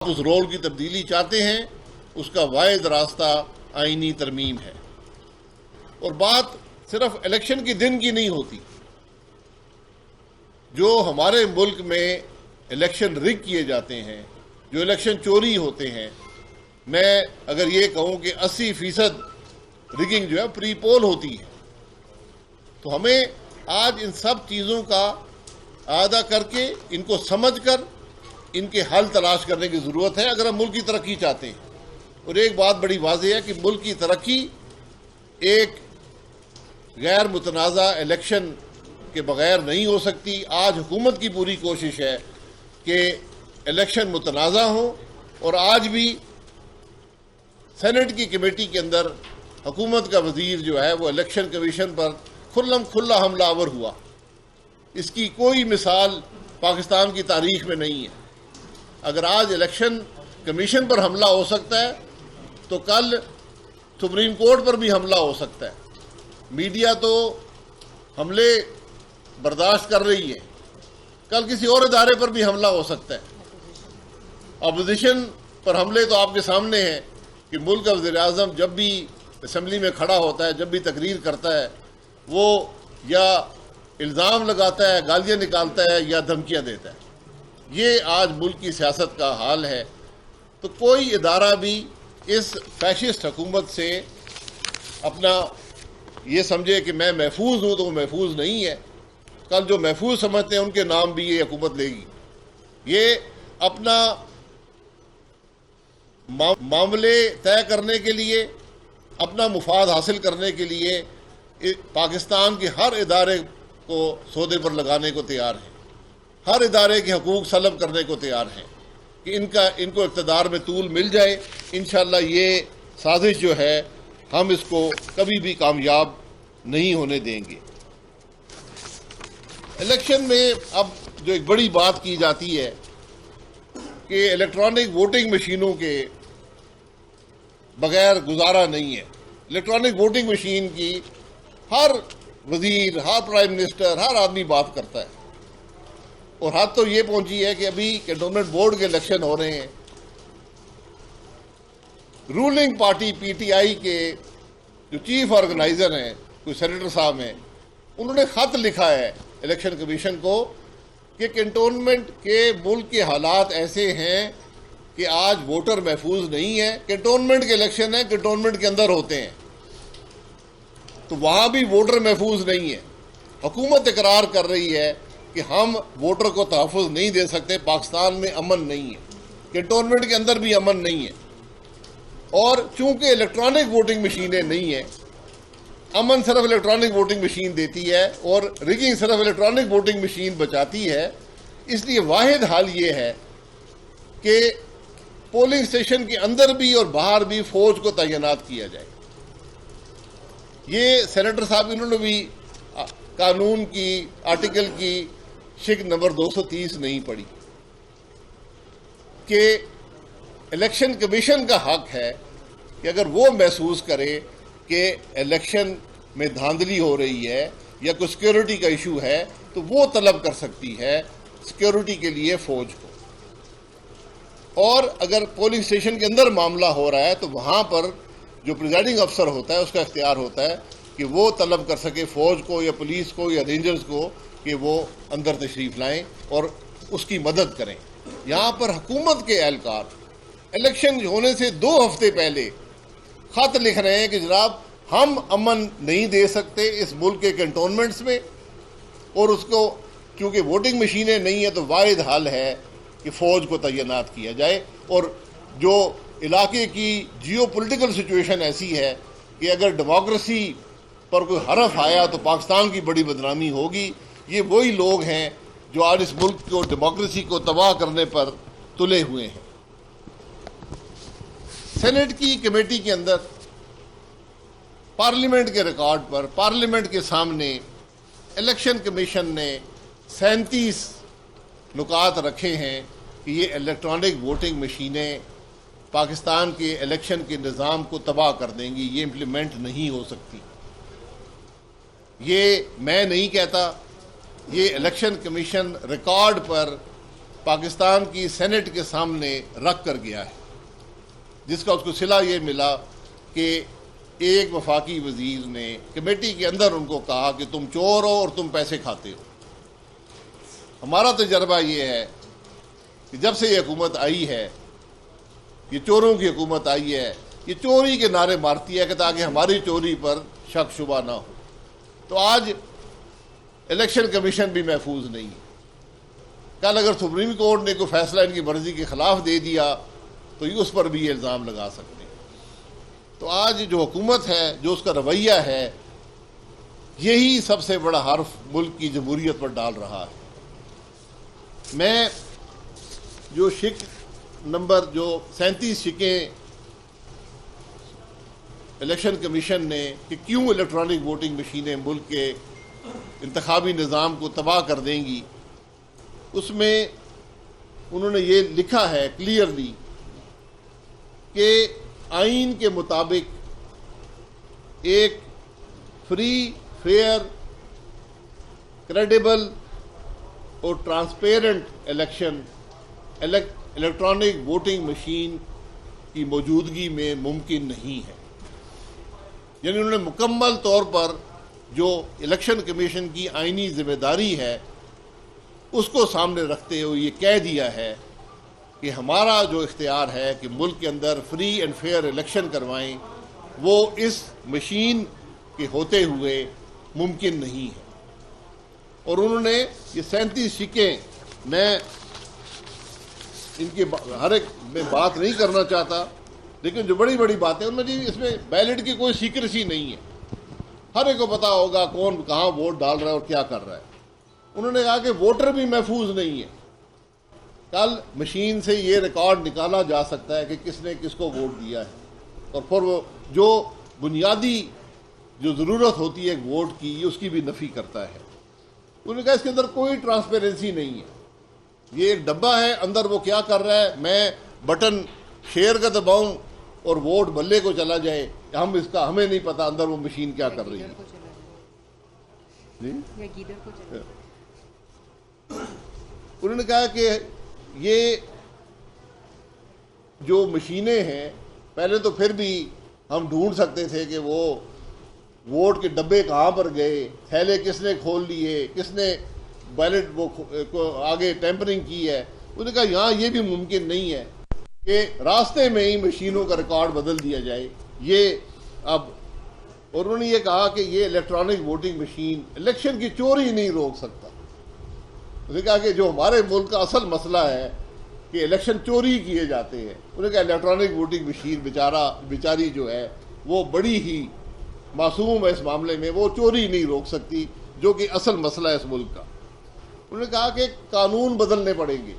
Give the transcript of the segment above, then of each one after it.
اس role کی تبدیلی چاہتے ہیں، اس کا واحد راستہ آئینی ترمیم ہے۔ اور بات صرف الیکشن کے دن کی نہیں ہوتی۔ جو ہمارے ملک میں الیکشن رگ کیے جاتے ہیں، جو الیکشن چوری ہوتے ہیں، میں اگر یہ کہوں کہ 80% رگنگ جو ہے پری پول ہوتی ہے، تو ہمیں آج ان سب چیزوں کا اعادہ کر کے ان کو سمجھ کر ان کے حل تلاش کرنے کی ضرورت ہے اگر ہم ملک کی ترقی چاہتے ہیں۔ اور ایک بات بڑی واضح ہے کہ ملک کی ترقی ایک غیر متنازع الیکشن کے بغیر نہیں ہو سکتی۔ آج حکومت کی پوری کوشش ہے کہ الیکشن متنازع ہوں، اور آج بھی سینٹ کی کمیٹی کے اندر حکومت کا وزیر جو ہے وہ الیکشن کمیشن پر کھلم کھلا حملہ آور ہوا۔ اس کی کوئی مثال پاکستان کی تاریخ میں نہیں ہے۔ اگر آج الیکشن کمیشن پر حملہ ہو سکتا ہے تو کل سپریم کورٹ پر بھی حملہ ہو سکتا ہے۔ میڈیا تو حملے برداشت کر رہی ہے، کل کسی اور ادارے پر بھی حملہ ہو سکتا ہے۔ اپوزیشن پر حملے تو آپ کے سامنے ہیں کہ ملک کا وزیر اعظم جب بھی اسمبلی میں کھڑا ہوتا ہے، جب بھی تقریر کرتا ہے، وہ یا الزام لگاتا ہے، گالیاں نکالتا ہے، یا دھمکیاں دیتا ہے۔ یہ آج ملک کی سیاست کا حال ہے۔ تو کوئی ادارہ بھی اس فیشسٹ حکومت سے اپنا یہ سمجھے کہ میں محفوظ ہوں تو وہ محفوظ نہیں ہے۔ کل جو محفوظ سمجھتے ہیں ان کے نام بھی یہ حکومت لے گی۔ یہ اپنا معاملے طے کرنے کے لیے، اپنا مفاد حاصل کرنے کے لیے پاکستان کے ہر ادارے کو سودے پر لگانے کو تیار ہیں، ہر ادارے کے حقوق سلب کرنے کو تیار ہیں کہ ان کو اقتدار میں طول مل جائے۔ انشاءاللہ یہ سازش جو ہے ہم اس کو کبھی بھی کامیاب نہیں ہونے دیں گے۔ الیکشن میں اب جو ایک بڑی بات کی جاتی ہے کہ الیکٹرانک ووٹنگ مشینوں کے بغیر گزارا نہیں ہے۔ الیکٹرانک ووٹنگ مشین کی ہر وزیر، ہر پرائم منسٹر، ہر آدمی بات کرتا ہے، اور حد تو یہ پہنچی ہے کہ ابھی کنٹونمنٹ بورڈ کے الیکشن ہو رہے ہیں۔ Ruling party P T I کے جو چیف آرگنائزر ہیں، کوئی سینیٹر صاحب ہیں، انہوں نے خط لکھا ہے الیکشن کمیشن کو کہ کنٹونمنٹ کے ملک کے حالات ایسے ہیں کہ آج ووٹر محفوظ نہیں ہے۔ کنٹونمنٹ کے الیکشن ہیں، کنٹونمنٹ کے اندر ہوتے ہیں، تو وہاں بھی ووٹر محفوظ نہیں ہے۔ حکومت اقرار کر رہی ہے کہ ہم ووٹر کو تحفظ نہیں دے سکتے، پاکستان میں امن نہیں ہے، کنٹونمنٹ کے اندر بھی امن نہیں ہے۔ اور چونکہ الیکٹرانک ووٹنگ مشینیں نہیں ہیں، امن صرف الیکٹرانک ووٹنگ مشین دیتی ہے اور رگنگ صرف الیکٹرانک ووٹنگ مشین بچاتی ہے، اس لیے واحد حل یہ ہے کہ پولنگ اسٹیشن کے اندر بھی اور باہر بھی فوج کو تعینات کیا جائے۔ یہ سینیٹر صاحب انہوں نے بھی قانون کی آرٹیکل کی شق نمبر 230 نہیں پڑھی کہ الیکشن کمیشن کا حق ہے کہ اگر وہ محسوس کرے کہ الیکشن میں دھاندلی ہو رہی ہے یا کوئی سیکیورٹی کا ایشو ہے تو وہ طلب کر سکتی ہے سیکیورٹی کے لیے فوج کو، اور اگر پولنگ اسٹیشن کے اندر معاملہ ہو رہا ہے تو وہاں پر جو پریزائڈنگ افسر ہوتا ہے اس کا اختیار ہوتا ہے کہ وہ طلب کر سکے فوج کو یا پولیس کو یا رینجرز کو کہ وہ اندر تشریف لائیں اور اس کی مدد کریں۔ یہاں پر حکومت کے اہلکار الیکشن ہونے سے 2 ہفتے پہلے خط لکھ رہے ہیں کہ جناب ہم امن نہیں دے سکتے اس ملک کے کنٹونمنٹس میں، اور اس کو کیونکہ ووٹنگ مشینیں نہیں ہیں تو واحد حل ہے کہ فوج کو تعینات کیا جائے۔ اور جو علاقے کی جیو پولیٹیکل سچویشن ایسی ہے کہ اگر ڈیموکریسی پر کوئی حرف آیا تو پاکستان کی بڑی بدنامی ہوگی۔ یہ وہی لوگ ہیں جو آج اس ملک کو ڈیموکریسی کو تباہ کرنے پر تلے ہوئے ہیں۔ سینٹ کی کمیٹی کے اندر پارلیمنٹ کے ریکارڈ پر، پارلیمنٹ کے سامنے الیکشن کمیشن نے 37 نکات رکھے ہیں کہ یہ الیکٹرانک ووٹنگ مشینیں پاکستان کے الیکشن کے نظام کو تباہ کر دیں گی، یہ امپلیمنٹ نہیں ہو سکتی۔ یہ میں نہیں کہتا، یہ الیکشن کمیشن ریکارڈ پر پاکستان کی سینٹ کے سامنے رکھ کر گیا ہے، جس کا اس کو صلہ یہ ملا کہ ایک وفاقی وزیر نے کمیٹی کے اندر ان کو کہا کہ تم چور ہو اور تم پیسے کھاتے ہو۔ ہمارا تجربہ یہ ہے کہ جب سے یہ حکومت آئی ہے، یہ چوروں کی حکومت آئی ہے، یہ چوری کے نعرے مارتی ہے کہ تاکہ ہماری چوری پر شک شبہ نہ ہو۔ تو آج الیکشن کمیشن بھی محفوظ نہیں ہے۔ کل اگر سپریم کورٹ نے کوئی فیصلہ ان کی مرضی کے خلاف دے دیا تو یہ اس پر بھی یہ الزام لگا سکتے ہیں۔ تو آج جو حکومت ہے، جو اس کا رویہ ہے، یہی سب سے بڑا حرف ملک کی جمہوریت پر ڈال رہا ہے۔ میں جو نمبر 37 شکیں الیکشن کمیشن نے کہ کیوں الیکٹرانک ووٹنگ مشینیں ملک کے انتخابی نظام کو تباہ کر دیں گی، اس میں انہوں نے یہ لکھا ہے کلیئرلی کہ آئین کے مطابق ایک فری، فیئر، کریڈیبل اور transparent election electronic voting machine کی موجودگی میں ممکن نہیں ہے۔ یعنی انہوں نے مکمل طور پر جو الیکشن کمیشن کی آئینی ذمہ داری ہے اس کو سامنے رکھتے ہوئے یہ کہہ دیا ہے کہ ہمارا جو اختیار ہے کہ ملک کے اندر فری اینڈ فیئر الیکشن کروائیں، وہ اس مشین کے ہوتے ہوئے ممکن نہیں ہے۔ اور انہوں نے یہ 37 شکیں، میں ان کی ہر ایک میں بات نہیں کرنا چاہتا، لیکن جو بڑی بڑی باتیں ان میں جی اس میں بیلٹ کی کوئی سیکریسی نہیں ہے، ہر ایک کو پتا ہوگا کون کہاں ووٹ ڈال رہا ہے اور کیا کر رہا ہے۔ انہوں نے کہا کہ ووٹر بھی محفوظ نہیں ہے۔ کل مشین سے یہ ریکارڈ نکالا جا سکتا ہے کہ کس نے کس کو ووٹ دیا ہے، اور پھر وہ جو بنیادی جو ضرورت ہوتی ہے ایک ووٹ کی، اس کی بھی نفی کرتا ہے۔ انہوں نے کہا اس کے اندر کوئی ٹرانسپیرنسی نہیں ہے، یہ ایک ڈبہ ہے، اندر وہ کیا کر رہا ہے، میں بٹن شیئر کا دباؤں اور ووٹ بلے کو چلا جائے، ہمیں نہیں پتا اندر وہ مشین کیا کر رہی ہے۔ انہوں نے کہا کہ یہ جو مشینیں ہیں، پہلے تو پھر بھی ہم ڈھونڈ سکتے تھے کہ وہ ووٹ کے ڈبے کہاں پر گئے، تھیلے کس نے کھول لیے، کس نے بیلٹ کو آگے ٹیمپرنگ کی ہے۔ انہوں نے کہا یہاں یہ بھی ممکن نہیں ہے کہ راستے میں ہی مشینوں کا ریکارڈ بدل دیا جائے۔ یہ اب، اور انہوں نے یہ کہا کہ یہ الیکٹرانک ووٹنگ مشین الیکشن کی چوری نہیں روک سکتا۔ انہوں نے کہا کہ جو ہمارے ملک کا اصل مسئلہ ہے کہ الیکشن چوری کیے جاتے ہیں، انہوں نے کہا الیکٹرانک ووٹنگ مشین بیچاری جو ہے وہ بڑی ہی معصوم ہے اس معاملے میں، وہ چوری نہیں روک سکتی، جو کہ اصل مسئلہ ہے اس ملک کا۔ انہوں نے کہا کہ قانون بدلنے پڑیں گے،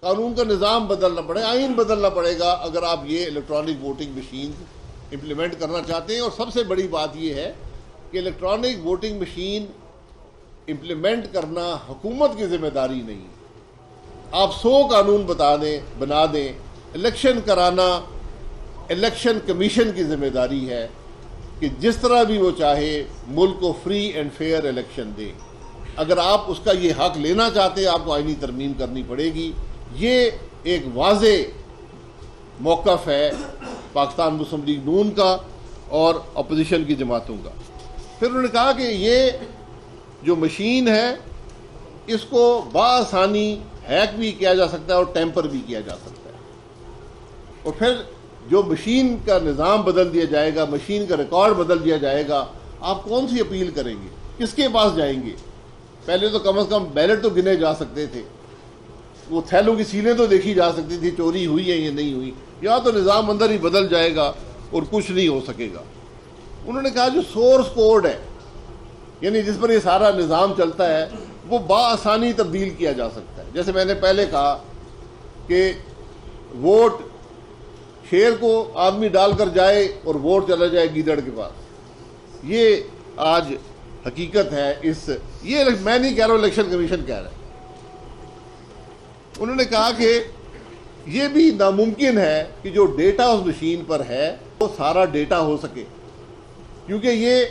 قانون کا نظام بدلنا پڑے، آئین بدلنا پڑے گا اگر آپ یہ الیکٹرانک ووٹنگ مشین امپلیمنٹ کرنا چاہتے ہیں۔ اور سب سے بڑی بات یہ ہے کہ الیکٹرانک ووٹنگ مشین امپلیمنٹ کرنا حکومت کی ذمہ داری نہیں، آپ 100 قانون بنا دیں، الیکشن کرانا الیکشن کمیشن کی ذمہ داری ہے کہ جس طرح بھی وہ چاہے ملک کو فری اینڈ فیئر الیکشن دے۔ اگر آپ اس کا یہ حق لینا چاہتے ہیں، آپ کو آئینی ترمیم کرنی پڑے گی۔ یہ ایک واضح موقف ہے پاکستان مسلم لیگ نون کا اور اپوزیشن کی جماعتوں کا۔ پھر انہوں نے کہا کہ یہ جو مشین ہے اس کو بآسانی ہیک بھی کیا جا سکتا ہے اور ٹیمپر بھی کیا جا سکتا ہے، اور پھر جو مشین کا نظام بدل دیا جائے گا، مشین کا ریکارڈ بدل دیا جائے گا، آپ کون سی اپیل کریں گے، کس کے پاس جائیں گے؟ پہلے تو کم از کم بیلٹ تو گنے جا سکتے تھے، وہ تھیلوں کی سیلیں تو دیکھی جا سکتی تھی چوری ہوئی ہے یا نہیں ہوئی۔ یہاں تو نظام اندر ہی بدل جائے گا اور کچھ نہیں ہو سکے گا۔ انہوں نے کہا جو سورس کوڈ ہے، یعنی جس پر یہ سارا نظام چلتا ہے، وہ بآسانی تبدیل کیا جا سکتا ہے۔ جیسے میں نے پہلے کہا کہ ووٹ شیر کو آدمی ڈال کر جائے اور ووٹ چلا جائے گیدڑ کے پاس، یہ آج حقیقت ہے۔ یہ میں نہیں کہہ رہا ہوں، الیکشن کمیشن کہہ رہا ہے۔ انہوں نے کہا کہ یہ بھی ناممکن ہے کہ جو ڈیٹا اس مشین پر ہے وہ سارا ڈیٹا ہو سکے، کیونکہ یہ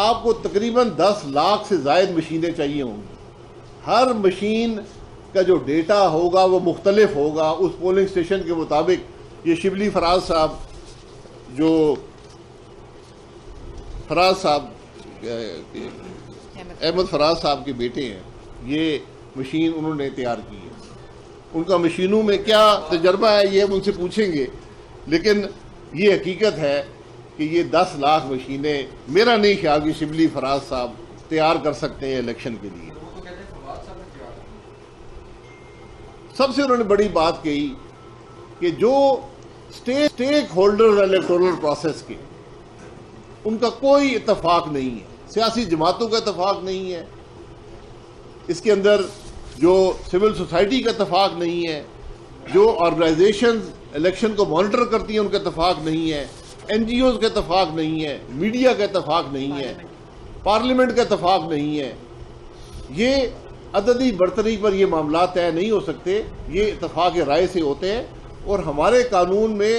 آپ کو تقریباً 10 لاکھ سے زائد مشینیں چاہیے ہوں گی۔ ہر مشین کا جو ڈیٹا ہوگا وہ مختلف ہوگا اس پولنگ اسٹیشن کے مطابق. یہ شبلی فراز صاحب جو احمد فراز صاحب کے بیٹے ہیں, یہ مشین انہوں نے تیار کی ہے. ان کا مشینوں میں کیا تجربہ ہے یہ ہم ان سے پوچھیں گے, لیکن یہ حقیقت ہے کہ یہ 10 لاکھ مشینیں میرا نہیں خیال کہ شبلی فراز صاحب تیار کر سکتے ہیں الیکشن کے لیے. سب سے انہوں نے بڑی بات کہی کہ جو اسٹیک ہولڈر الیکٹورل پروسیس کے, ان کا کوئی اتفاق نہیں ہے, سیاسی جماعتوں کا اتفاق نہیں ہے, اس کے اندر جو سول سوسائٹی کا اتفاق نہیں ہے, جو آرگنائزیشنز الیکشن کو مانیٹر کرتی ہیں ان کا اتفاق نہیں ہے, این جی اوز کا اتفاق نہیں ہے, میڈیا کا اتفاق نہیں ہے, پارلیمنٹ کا اتفاق نہیں ہے. یہ عددی برتری پر یہ معاملات طے نہیں ہو سکتے, یہ اتفاق رائے سے ہوتے ہیں. اور ہمارے قانون میں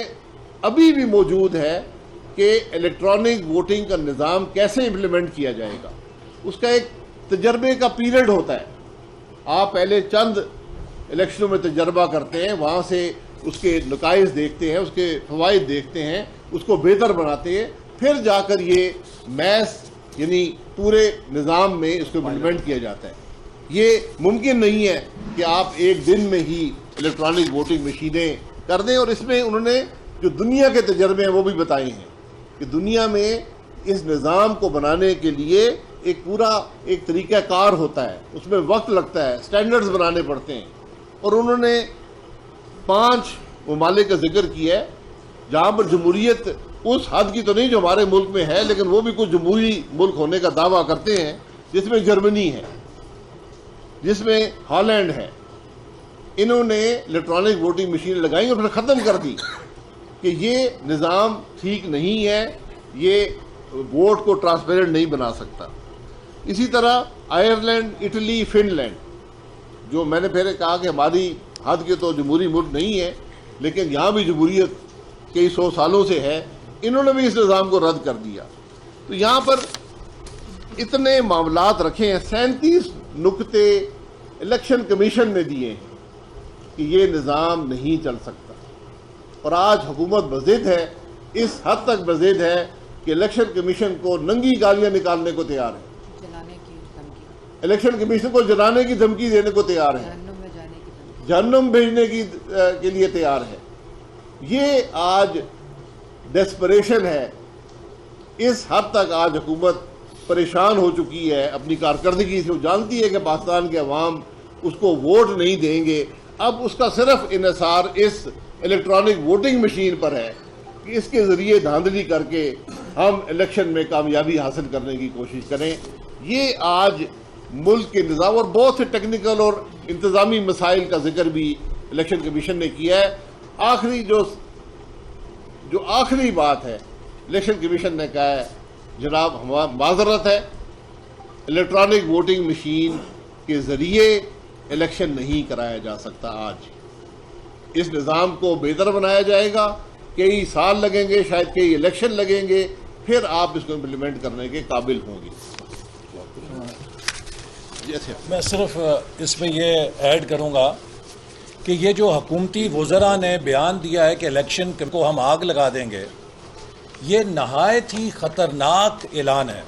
ابھی بھی موجود ہے کہ الیکٹرانک ووٹنگ کا نظام کیسے امپلیمنٹ کیا جائے گا. اس کا ایک تجربے کا پیریڈ ہوتا ہے. آپ پہلے چند الیکشنوں میں تجربہ کرتے ہیں, وہاں سے اس کے نقائص دیکھتے ہیں, اس کے فوائد دیکھتے ہیں, اس کو بہتر بناتے ہیں, پھر جا کر یہ میس یعنی پورے نظام میں اس کو امپلیمنٹ کیا جاتا ہے. یہ ممکن نہیں ہے کہ آپ ایک دن میں ہی الیکٹرانک ووٹنگ مشینیں کر دیں. اور اس میں انہوں نے جو دنیا کے تجربے ہیں وہ بھی بتائے ہیں کہ دنیا میں اس نظام کو بنانے کے لیے ایک پورا ایک طریقہ کار ہوتا ہے, اس میں وقت لگتا ہے, سٹینڈرڈز بنانے پڑتے ہیں. اور انہوں نے 5 ممالک کا ذکر کیا ہے جہاں پر جمہوریت اس حد کی تو نہیں جو ہمارے ملک میں ہے, لیکن وہ بھی کچھ جمہوری ملک ہونے کا دعویٰ کرتے ہیں, جس میں جرمنی ہے, جس میں ہالینڈ ہے. انہوں نے الیکٹرانک ووٹنگ مشین لگائی اور پھر ختم کر دی کہ یہ نظام ٹھیک نہیں ہے, یہ ووٹ کو ٹرانسپیرنٹ نہیں بنا سکتا. اسی طرح آئرلینڈ, اٹلی, فن لینڈ, جو میں نے پہلے کہا کہ ہماری حد کے تو جمہوری ملک نہیں ہے, لیکن یہاں بھی جمہوریت کئی 100 سالوں سے ہے, انہوں نے بھی اس نظام کو رد کر دیا. تو یہاں پر اتنے معاملات رکھے ہیں, 37 نکتے الیکشن کمیشن نے دیے ہیں کہ یہ نظام نہیں چل سکتا. اور آج حکومت بضد ہے, اس حد تک بضد ہے کہ الیکشن کمیشن کو ننگی گالیاں نکالنے کو تیار ہے, الیکشن کمیشن کو جلانے کی دھمکی دینے کو تیار ہے, جہنم بھیجنے کے لیے تیار ہے. یہ آج ڈیسپریشن ہے. اس حد تک آج حکومت پریشان ہو چکی ہے اپنی کارکردگی سے. وہ جانتی ہے کہ پاکستان کے عوام اس کو ووٹ نہیں دیں گے. اب اس کا صرف انحصار اس الیکٹرانک ووٹنگ مشین پر ہے کہ اس کے ذریعے دھاندلی کر کے ہم الیکشن میں کامیابی حاصل کرنے کی کوشش کریں. یہ آج ملک کے نظام اور بہت سے ٹیکنیکل اور انتظامی مسائل کا ذکر بھی الیکشن کمیشن نے کیا ہے. آخری جو آخری بات ہے, الیکشن کمیشن نے کہا ہے جناب معذرت ہے, الیکٹرانک ووٹنگ مشین کے ذریعے الیکشن نہیں کرایا جا سکتا. آج اس نظام کو بہتر بنایا جائے گا, کئی سال لگیں گے, شاید کئی الیکشن لگیں گے, پھر آپ اس کو امپلیمنٹ کرنے کے قابل ہوں گے. میں صرف اس میں یہ ایڈ کروں گا کہ یہ جو حکومتی وزراء نے بیان دیا ہے کہ الیکشن کو ہم آگ لگا دیں گے, یہ نہایت ہی خطرناک اعلان ہے.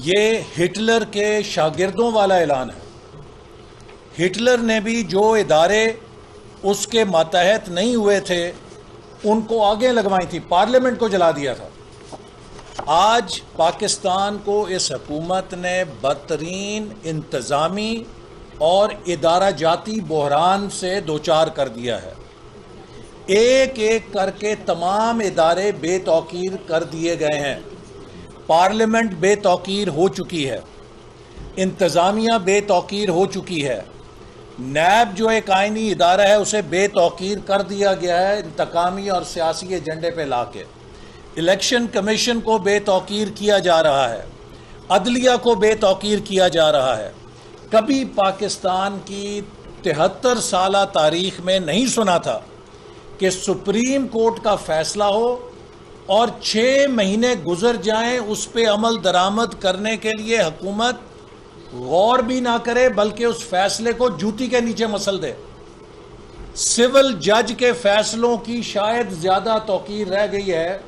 یہ ہٹلر کے شاگردوں والا اعلان ہے. ہٹلر نے بھی جو ادارے اس کے ماتحت نہیں ہوئے تھے ان کو آگے لگوائی تھی, پارلیمنٹ کو جلا دیا تھا. آج پاکستان کو اس حکومت نے بدترین انتظامی اور ادارہ جاتی بحران سے دوچار کر دیا ہے. ایک ایک کر کے تمام ادارے بے توقیر کر دیے گئے ہیں. پارلیمنٹ بے توقیر ہو چکی ہے, انتظامیہ بے توقیر ہو چکی ہے, نیب جو ایک آئینی ادارہ ہے اسے بے توقیر کر دیا گیا ہے انتقامی اور سیاسی ایجنڈے پہ لا کے. الیکشن کمیشن کو بے توقیر کیا جا رہا ہے, عدلیہ کو بے توقیر کیا جا رہا ہے. کبھی پاکستان کی 73 سالہ تاریخ میں نہیں سنا تھا کہ سپریم کورٹ کا فیصلہ ہو اور 6 مہینے گزر جائیں اس پہ عمل درآمد کرنے کے لیے حکومت غور بھی نہ کرے بلکہ اس فیصلے کو جوتی کے نیچے مسل دے. سول جج کے فیصلوں کی شاید زیادہ توقیر رہ گئی ہے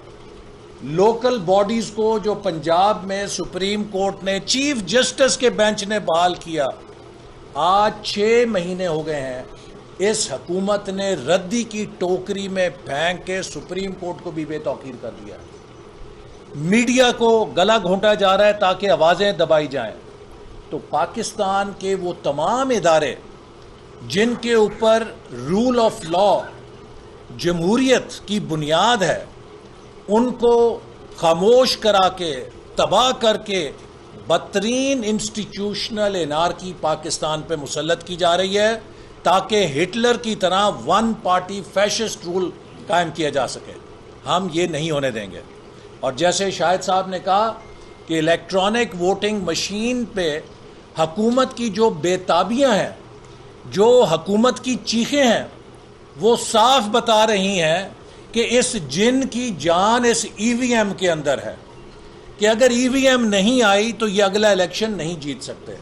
لوکل باڈیز کو جو پنجاب میں سپریم کورٹ نے چیف جسٹس کے بینچ نے بحال کیا. آج 6 مہینے ہو گئے ہیں اس حکومت نے ردی کی ٹوکری میں پھینک کے سپریم کورٹ کو بھی بے توقیر کر دیا. میڈیا کو گلا گھونٹا جا رہا ہے تاکہ آوازیں دبائی جائیں. تو پاکستان کے وہ تمام ادارے جن کے اوپر رول آف لا جمہوریت کی بنیاد ہے ان کو خاموش کرا کے تباہ کر کے بدترین انسٹیٹیوشنل انارکی پاکستان پہ مسلط کی جا رہی ہے تاکہ ہٹلر کی طرح ون پارٹی فیشسٹ رول قائم کیا جا سکے. ہم یہ نہیں ہونے دیں گے. اور جیسے شاہد صاحب نے کہا کہ الیکٹرانک ووٹنگ مشین پہ حکومت کی جو بے تابیاں ہیں، جو حکومت کی چیخیں ہیں، وہ صاف بتا رہی ہیں کہ اس جن کی جان اس ای وی ایم کے اندر ہے کہ اگر ای وی ایم نہیں آئی تو یہ اگلا الیکشن نہیں جیت سکتے.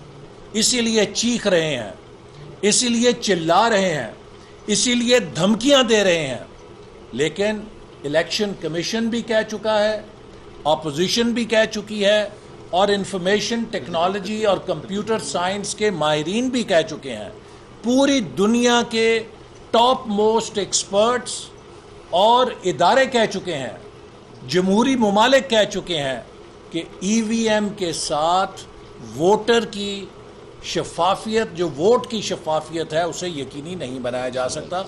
اسی لیے چیخ رہے ہیں، اسی لیے چلا رہے ہیں، اسی لیے دھمکیاں دے رہے ہیں. لیکن الیکشن کمیشن بھی کہہ چکا ہے، اپوزیشن بھی کہہ چکی ہے، اور انفارمیشن ٹیکنالوجی اور کمپیوٹر سائنس کے ماہرین بھی کہہ چکے ہیں. پوری دنیا کے ٹاپ موسٹ ایکسپرٹس اور ادارے کہہ چکے ہیں، جمہوری ممالک کہہ چکے ہیں کہ ای وی ایم کے ساتھ ووٹر کی شفافیت، جو ووٹ کی شفافیت ہے، اسے یقینی نہیں بنایا جا سکتا.